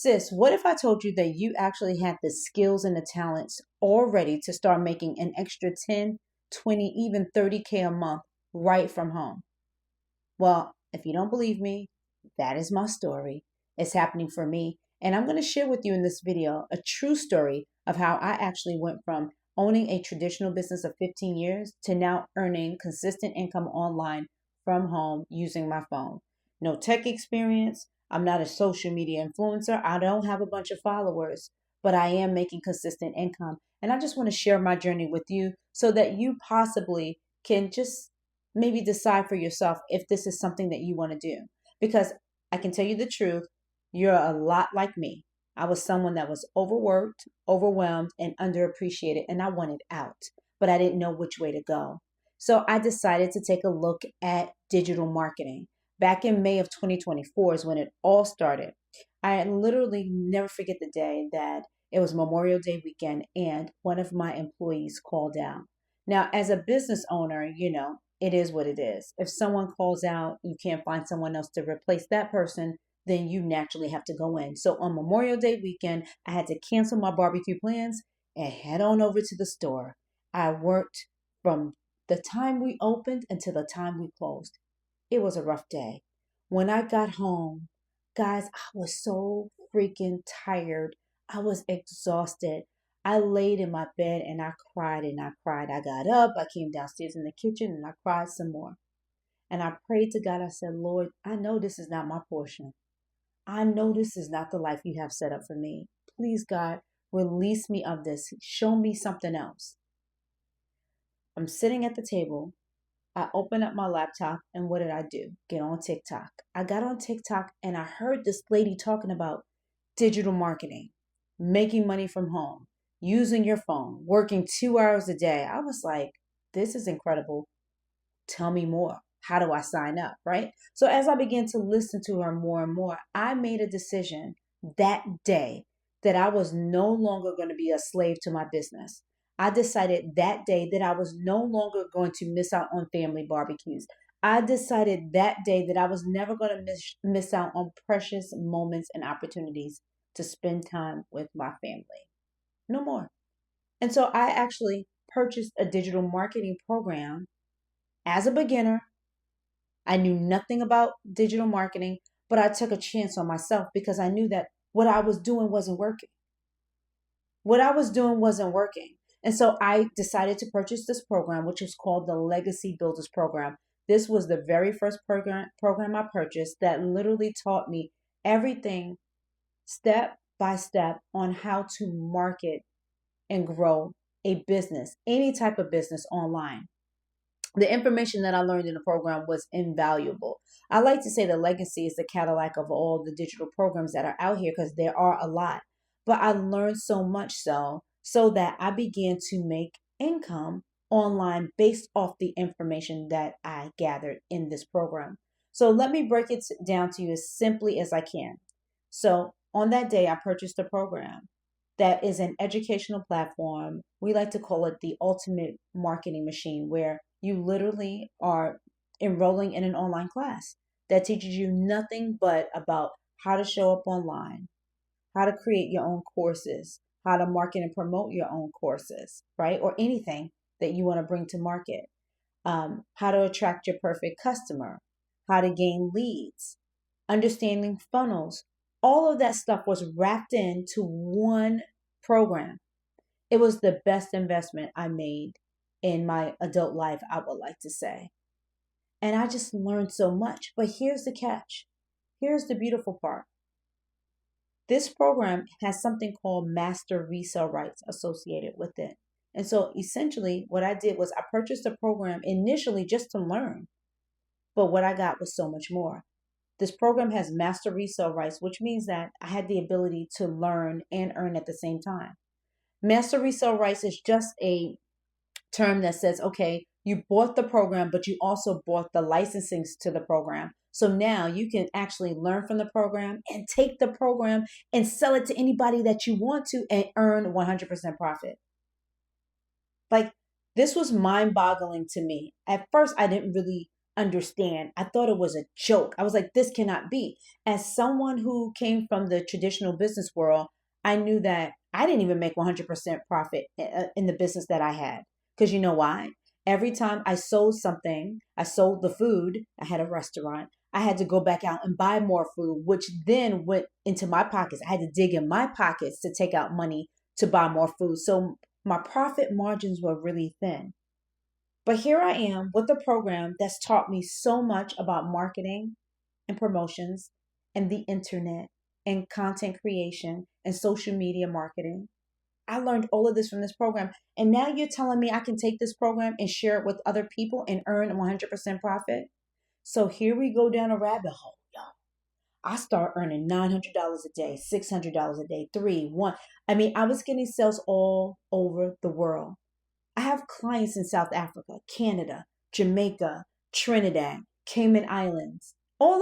Sis, what if I told you that you actually had the skills and the talents already to start making an extra 10, 20, even 30K a month right from home? Well, if you don't believe me, that is my story. It's happening for me. And I'm going to share with you in this video a true story of how I actually went from owning a traditional business of 15 years to now earning consistent income online from home using my phone. No tech experience. I'm not a social media influencer. I don't have a bunch of followers, but I am making consistent income. And I just want to share my journey with you so that you possibly can just maybe decide for yourself if this is something that you want to do. Because I can tell you the truth, you're a lot like me. I was someone that was overworked, overwhelmed, and underappreciated, and I wanted out, but I didn't know which way to go. So I decided to take a look at digital marketing. Back in May of 2024 is when it all started. I literally never forget the day that it was Memorial Day weekend and one of my employees called out. Now, as a business owner, it is what it is. If someone calls out, you can't find someone else to replace that person, then you naturally have to go in. So on Memorial Day weekend, I had to cancel my barbecue plans and head on over to the store. I worked from the time we opened until the time we closed. It was a rough day. When I got home, guys, I was so freaking tired. I was exhausted. I laid in my bed and I cried and I cried. I got up, I came downstairs in the kitchen and I cried some more. And I prayed to God. I said, Lord, I know this is not my portion. I know this is not the life you have set up for me. Please, God, release me of this. Show me something else. I'm sitting at the table. I opened up my laptop and what did I do? Get on TikTok. I got on TikTok and I heard this lady talking about digital marketing, making money from home, using your phone, working 2 hours a day. I was like, this is incredible. Tell me more. How do I sign up? Right? So as I began to listen to her more and more, I made a decision that day that I was no longer going to be a slave to my business. I decided that day that I was no longer going to miss out on family barbecues. I decided that day that I was never going to miss out on precious moments and opportunities to spend time with my family. No more. And so I actually purchased a digital marketing program as a beginner. I knew nothing about digital marketing, but I took a chance on myself because I knew that what I was doing wasn't working. What I was doing wasn't working. And so I decided to purchase this program, which is called the Legacy Builders Program. This was the very first program I purchased that literally taught me everything step by step on how to market and grow a business, any type of business online. The information that I learned in the program was invaluable. I like to say the Legacy is the Cadillac of all the digital programs that are out here because there are a lot. But I learned so much so that I began to make income online based off the information that I gathered in this program. So let me break it down to you as simply as I can. So on that day, I purchased a program that is an educational platform. We like to call it the ultimate marketing machine, where you literally are enrolling in an online class that teaches you nothing but about how to show up online, how to create your own courses, how to market and promote your own courses, right? Or anything that you want to bring to market, how to attract your perfect customer, how to gain leads, understanding funnels. All of that stuff was wrapped into one program. It was the best investment I made in my adult life, I would like to say. And I just learned so much. But here's the catch. Here's the beautiful part. This program has something called master resale rights associated with it. And so essentially what I did was I purchased a program initially just to learn. But what I got was so much more. This program has master resale rights, which means that I had the ability to learn and earn at the same time. Master resale rights is just a term that says, okay, you bought the program, but you also bought the licensing to the program. So now you can actually learn from the program and take the program and sell it to anybody that you want to and earn 100% profit. Like, this was mind-boggling to me. At first, I didn't really understand. I thought it was a joke. I was like, this cannot be. As someone who came from the traditional business world, I knew that I didn't even make 100% profit in the business that I had. Because you know why? Every time I sold something, I sold the food, I had a restaurant, I had to go back out and buy more food, which then went into my pockets. I had to dig in my pockets to take out money to buy more food. So my profit margins were really thin. But here I am with a program that's taught me so much about marketing and promotions and the internet and content creation and social media marketing. I learned all of this from this program. And now you're telling me I can take this program and share it with other people and earn 100% profit? So here we go down a rabbit hole, y'all. I start earning $900 a day, $600 a day, three, one. I mean, I was getting sales all over the world. I have clients in South Africa, Canada, Jamaica, Trinidad, Cayman Islands, all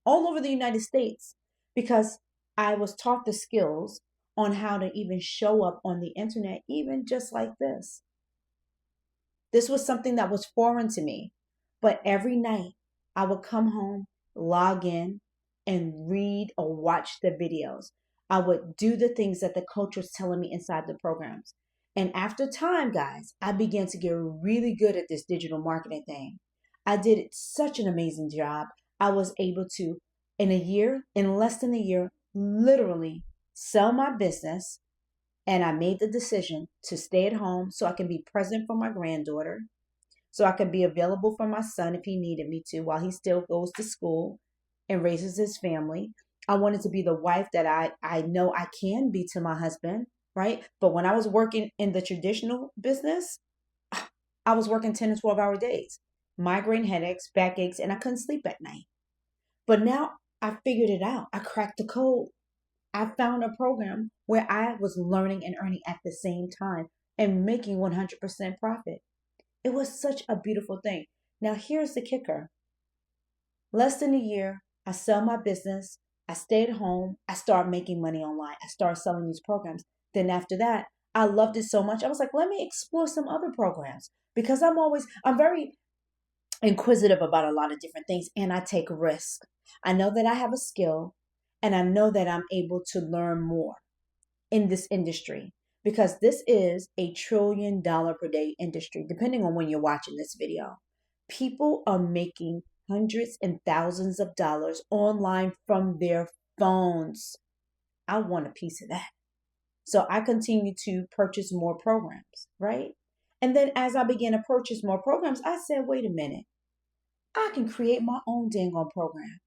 over the United States, because I was taught the skills on how to even show up on the internet, even just like this. This was something that was foreign to me. But every night I would come home, log in, and read or watch the videos. I would do the things that the coach was telling me inside the programs. And after time, guys, I began to get really good at this digital marketing thing. I did such an amazing job. I was able to, in less than a year, literally sell my business. And I made the decision to stay at home so I can be present for my granddaughter, so I could be available for my son if he needed me to while he still goes to school and raises his family. I wanted to be the wife that I know I can be to my husband, right? But when I was working in the traditional business, I was working 10 and 12-hour days, migraine headaches, backaches, and I couldn't sleep at night. But now I figured it out. I cracked the code. I found a program where I was learning and earning at the same time and making 100% profit. It was such a beautiful thing. Now, here's the kicker. Less than a year, I sell my business. I stay at home. I start making money online. I start selling these programs. Then after that, I loved it so much. I was like, let me explore some other programs, because I'm very inquisitive about a lot of different things, and I take risks. I know that I have a skill, and I know that I'm able to learn more in this industry, because this is $1 trillion per day industry, depending on when you're watching this video. People are making hundreds and thousands of dollars online from their phones. I want a piece of that. So I continue to purchase more programs, right? And then as I began to purchase more programs, I said, wait a minute, I can create my own dang on program,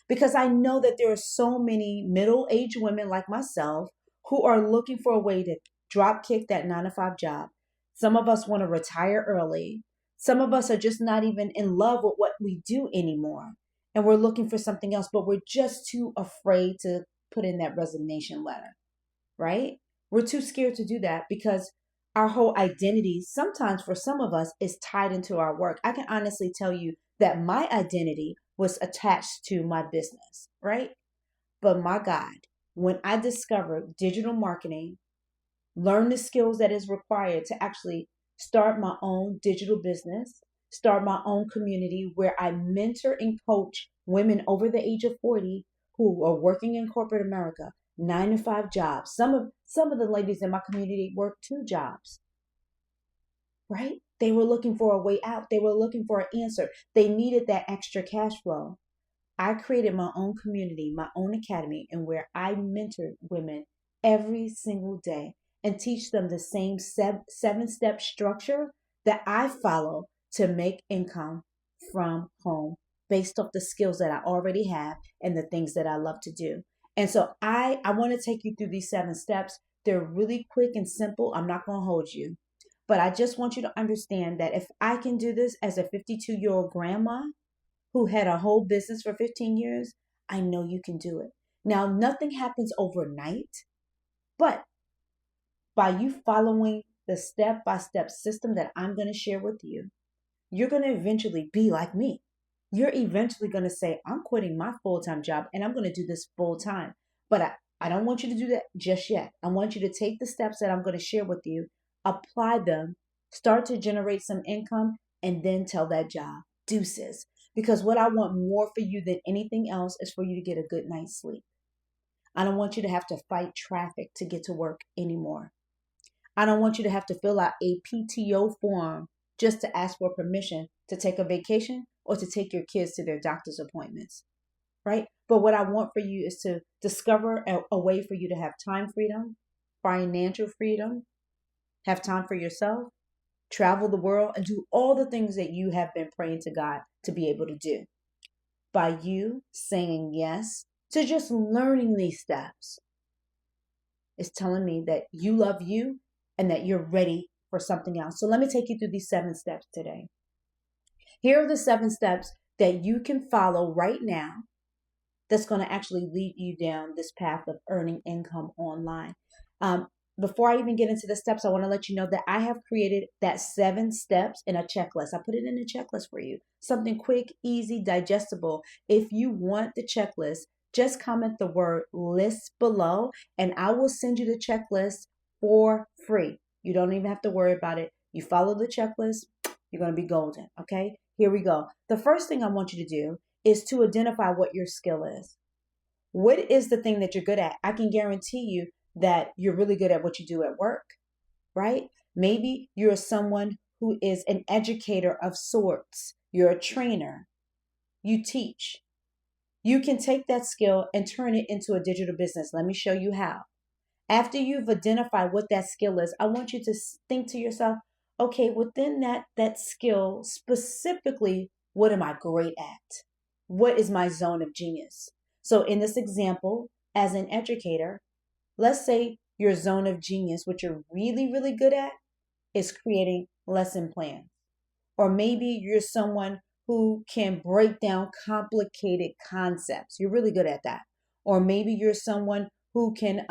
because I know that there are so many middle-aged women like myself who are looking for a way to drop kick that 9 to 5 job. Some of us want to retire early. Some of us are just not even in love with what we do anymore. And we're looking for something else, but we're just too afraid to put in that resignation letter, right? We're too scared to do that because our whole identity, sometimes for some of us, is tied into our work. I can honestly tell you that my identity was attached to my business, right? But my God, when I discovered digital marketing, learn the skills that is required to actually start my own digital business, start my own community where I mentor and coach women over the age of 40 who are working in corporate America, 9 to 5 jobs. Some of the ladies in my community work 2 jobs, right? They were looking for a way out. They were looking for an answer. They needed that extra cash flow. I created my own community, my own academy, and where I mentor women every single day and teach them the same 7-step structure that I follow to make income from home based off the skills that I already have and the things that I love to do. And so I want to take you through these 7 steps. They're really quick and simple. I'm not going to hold you. But I just want you to understand that if I can do this as a 52-year-old grandma who had a whole business for 15 years, I know you can do it. Now, nothing happens overnight, but by you following the step-by-step system that I'm going to share with you, you're going to eventually be like me. You're eventually going to say, I'm quitting my full-time job and I'm going to do this full-time. But I don't want you to do that just yet. I want you to take the steps that I'm going to share with you, apply them, start to generate some income, and then tell that job, deuces. Because what I want more for you than anything else is for you to get a good night's sleep. I don't want you to have to fight traffic to get to work anymore. I don't want you to have to fill out a PTO form just to ask for permission to take a vacation or to take your kids to their doctor's appointments, right? But what I want for you is to discover a way for you to have time freedom, financial freedom, have time for yourself, travel the world, and do all the things that you have been praying to God to be able to do by you saying yes to just learning these steps. It's telling me that you love you and that you're ready for something else. So let me take you through these 7 steps today. Here are the 7 steps that you can follow right now that's going to actually lead you down this path of earning income online. Before I even get into the steps, I want to let you know that I have created that 7 steps in a checklist. I put it in a checklist for you. Something quick, easy, digestible. If you want the checklist, just comment the word list below and I will send you the checklist for free. You don't even have to worry about it. You follow the checklist, you're going to be golden. Okay, here we go. The first thing I want you to do is to identify what your skill is. What is the thing that you're good at? I can guarantee you that you're really good at what you do at work, right? Maybe you're someone who is an educator of sorts. You're a trainer. You teach. You can take that skill and turn it into a digital business. Let me show you how. After you've identified what that skill is, I want you to think to yourself, okay, within that skill, specifically, what am I great at? What is my zone of genius? So in this example, as an educator, let's say your zone of genius, what you're really, really good at, is creating lesson plans. Or maybe you're someone who can break down complicated concepts. You're really good at that. Or maybe you're someone who can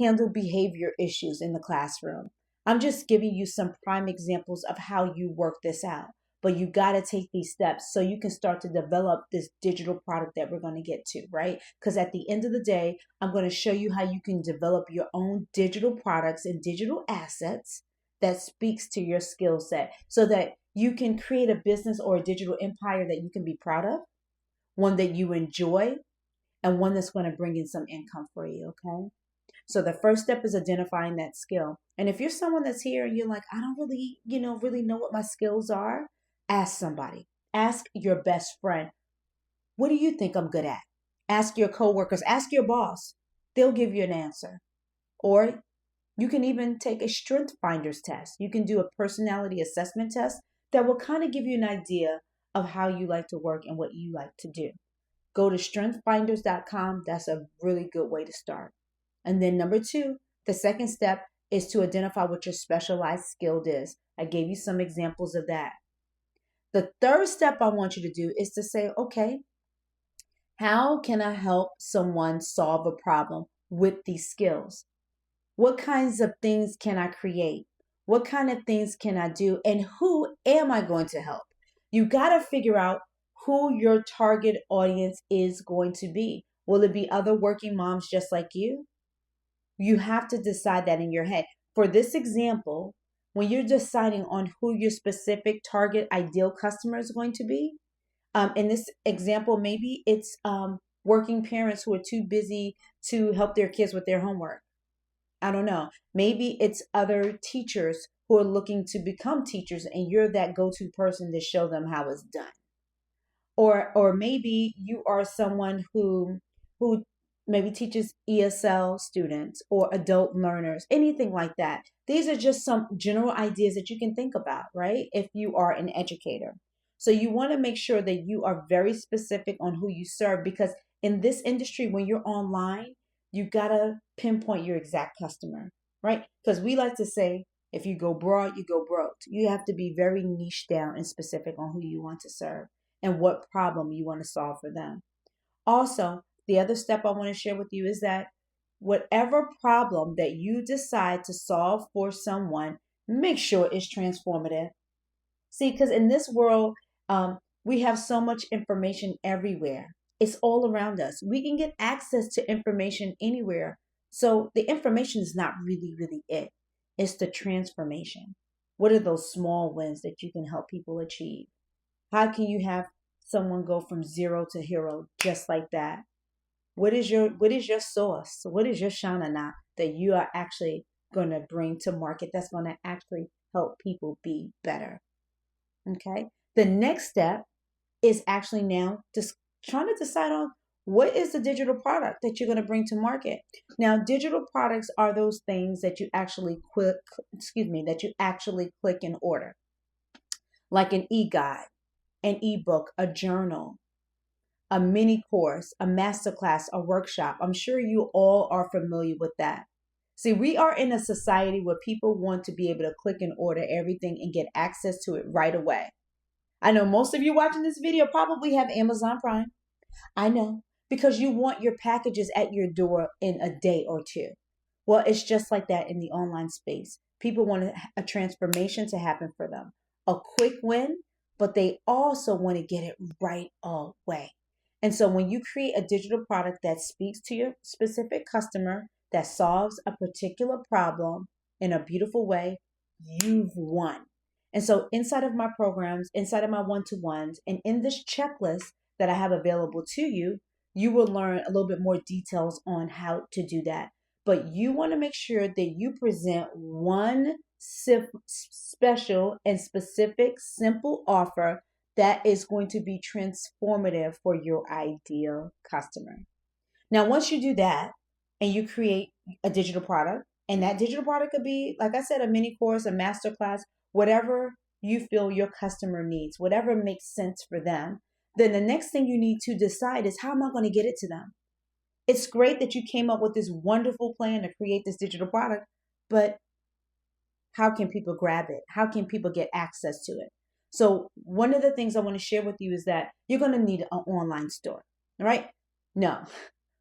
handle behavior issues in the classroom. I'm just giving you some prime examples of how you work this out. But you got to take these steps so you can start to develop this digital product that we're going to get to, right? Because at the end of the day, I'm going to show you how you can develop your own digital products and digital assets that speaks to your skill set so that you can create a business or a digital empire that you can be proud of, one that you enjoy, and one that's going to bring in some income for you, okay? So the first step is identifying that skill. And if you're someone that's here and you're like, I don't really, really know what my skills are, ask somebody. Ask your best friend, what do you think I'm good at? Ask your coworkers, ask your boss. They'll give you an answer. Or you can even take a strength finders test. You can do a personality assessment test that will kind of give you an idea of how you like to work and what you like to do. Go to strengthfinders.com. That's a really good way to start. And then number 2, the second step is to identify what your specialized skill is. I gave you some examples of that. The third step I want you to do is to say, okay, how can I help someone solve a problem with these skills? What kinds of things can I create? What kind of things can I do? And who am I going to help? You got to figure out who your target audience is going to be. Will it be other working moms just like you? You have to decide that in your head. For this example, when you're deciding on who your specific target ideal customer is going to be, in this example, maybe it's working parents who are too busy to help their kids with their homework. I don't know. Maybe it's other teachers who are looking to become teachers and you're that go-to person to show them how it's done. Or maybe you are someone who maybe teaches ESL students or adult learners, anything like that. These are just some general ideas that you can think about, right? If you are an educator. So you want to make sure that you are very specific on who you serve, because in this industry, when you're online, you got to pinpoint your exact customer, right? Because we like to say, if you go broad, you go broke. You have to be very niche down and specific on who you want to serve and what problem you want to solve for them. Also, the other step I want to share with you is that whatever problem that you decide to solve for someone, make sure it's transformative. See, because in this world, we have so much information everywhere. It's all around us. We can get access to information anywhere. So the information is not really, really it. It's the transformation. What are those small wins that you can help people achieve? How can you have someone go from zero to hero just like that? What is your source? What is your shana that you are actually going to bring to market that's going to actually help people be better? Okay. The next step is actually now just trying to decide on what is the digital product that you're going to bring to market. Now, digital products are those things that you actually click and order, like an e-guide, an ebook, a journal, a mini course, a masterclass, a workshop. I'm sure you all are familiar with that. See, we are in a society where people want to be able to click and order everything and get access to it right away. I know most of you watching this video probably have Amazon Prime. I know, because you want your packages at your door in a day or two. Well, it's just like that in the online space. People want a transformation to happen for them, a quick win, but they also want to get it right away. And so when you create a digital product that speaks to your specific customer, that solves a particular problem in a beautiful way, you've won. And so inside of my programs, inside of my one-to-ones, and in this checklist that I have available to you, you will learn a little bit more details on how to do that. But you want to make sure that you present one special and specific simple offer that is going to be transformative for your ideal customer. Now, once you do that and you create a digital product, and that digital product could be, like I said, a mini course, a masterclass, whatever you feel your customer needs, whatever makes sense for them, then the next thing you need to decide is, how am I going to get it to them? It's great that you came up with this wonderful plan to create this digital product, but how can people grab it? How can people get access to it? So one of the things I want to share with you is that you're going to need an online store, right? No,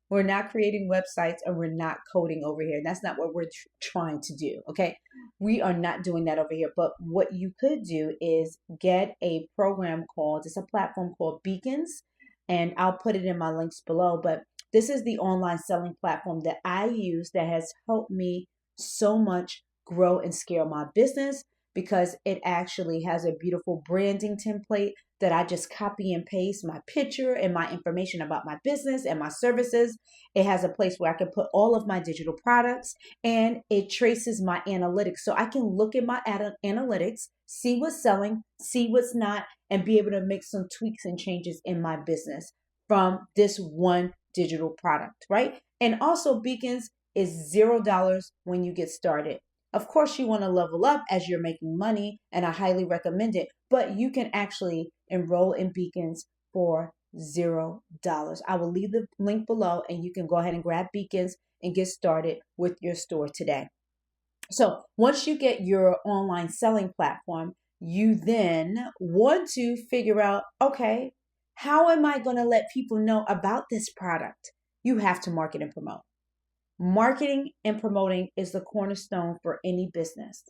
we're not creating websites, and we're not coding over here. That's not what we're trying to do, okay? We are not doing that over here. But what you could do is get a program called, it's a platform called Beacons, and I'll put it in my links below. But this is the online selling platform that I use that has helped me so much grow and scale my business, because it actually has a beautiful branding template that I just copy and paste my picture and my information about my business and my services. It has a place where I can put all of my digital products, and it traces my analytics. So I can look at my analytics, see what's selling, see what's not, and be able to make some tweaks and changes in my business from this one digital product, right? And also, Beacons is $0 when you get started. Of course, you want to level up as you're making money, and I highly recommend it, but you can actually enroll in Beacons for $0. I will leave the link below, and you can go ahead and grab Beacons and get started with your store today. So once you get your online selling platform, you then want to figure out, okay, how am I going to let people know about this product? You have to market and promote. Marketing and promoting is the cornerstone for any business.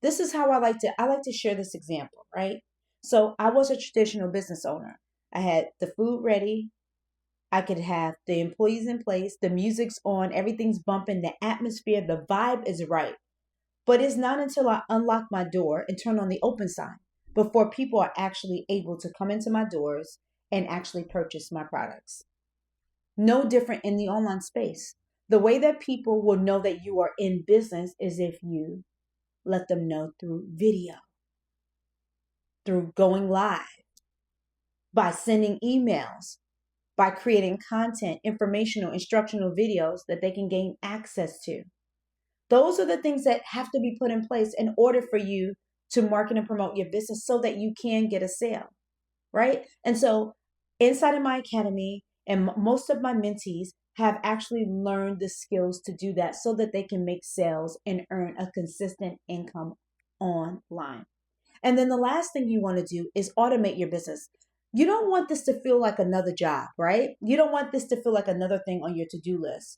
This is how I like to share this example, right? So I was a traditional business owner. I had the food ready. I could have the employees in place. The music's on. Everything's bumping. The atmosphere, the vibe is right. But it's not until I unlock my door and turn on the open sign before people are actually able to come into my doors and actually purchase my products. No different in the online space. The way that people will know that you are in business is if you let them know through video, through going live, by sending emails, by creating content, informational, instructional videos that they can gain access to. Those are the things that have to be put in place in order for you to market and promote your business so that you can get a sale, right? And so inside of my academy, and most of my mentees have actually learned the skills to do that so that they can make sales and earn a consistent income online. And then the last thing you want to do is automate your business. You don't want this to feel like another job, right? You don't want this to feel like another thing on your to-do list.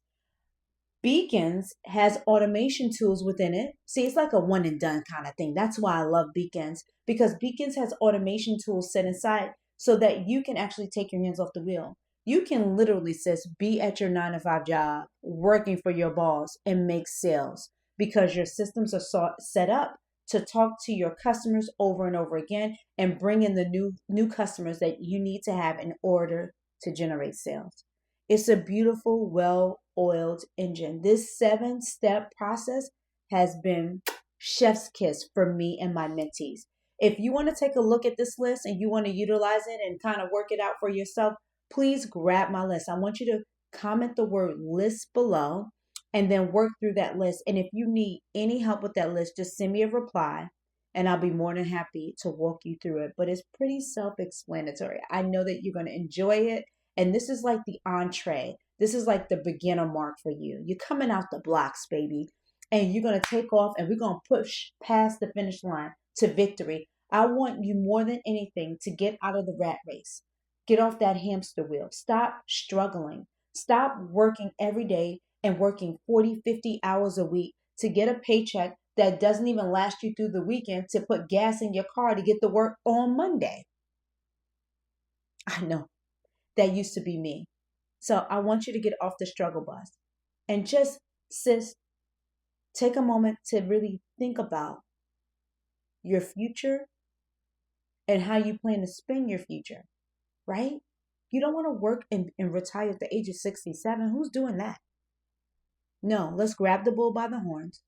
Beacons has automation tools within it. See, it's like a one and done kind of thing. That's why I love Beacons, because Beacons has automation tools set inside so that you can actually take your hands off the wheel. You can literally, sis, be at your 9-to-5 job, working for your boss, and make sales because your systems are set up to talk to your customers over and over again and bring in the new customers that you need to have in order to generate sales. It's a beautiful, well-oiled engine. This 7-step process has been chef's kiss for me and my mentees. If you want to take a look at this list and you want to utilize it and kind of work it out for yourself, please grab my list. I want you to comment the word list below and then work through that list. And if you need any help with that list, just send me a reply and I'll be more than happy to walk you through it. But it's pretty self-explanatory. I know that you're going to enjoy it. And this is like the entree. This is like the beginner mark for you. You're coming out the blocks, baby. And you're going to take off and we're going to push past the finish line to victory. I want you more than anything to get out of the rat race. Get off that hamster wheel. Stop struggling. Stop working every day and working 40, 50 hours a week to get a paycheck that doesn't even last you through the weekend to put gas in your car to get to work on Monday. I know that used to be me. So I want you to get off the struggle bus and just, sis, take a moment to really think about your future and how you plan to spend your future, right? You don't want to work and retire at the age of 67. Who's doing that? No, let's grab the bull by the horns.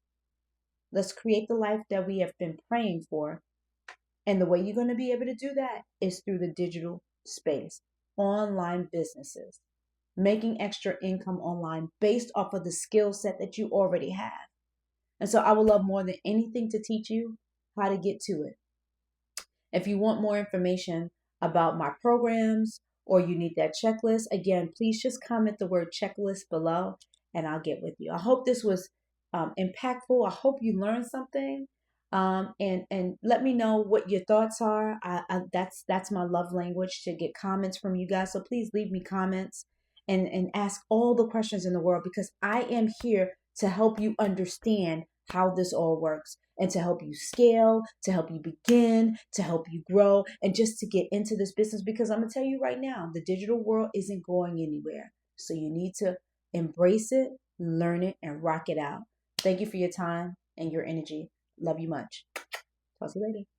Let's create the life that we have been praying for. And the way you're going to be able to do that is through the digital space, online businesses, making extra income online based off of the skill set that you already have. And so I would love more than anything to teach you how to get to it. If you want more information about my programs or you need that checklist, again, please just comment the word checklist below and I'll get with you. I hope this was impactful. I hope you learned something. And let me know what your thoughts are. That's my love language, to get comments from you guys. So please leave me comments and ask all the questions in the world, because I am here to help you understand how this all works and to help you scale, to help you begin, to help you grow, and just to get into this business. Because I'm going to tell you right now, the digital world isn't going anywhere. So you need to embrace it, learn it, and rock it out. Thank you for your time and your energy. Love you much. Talk to you later.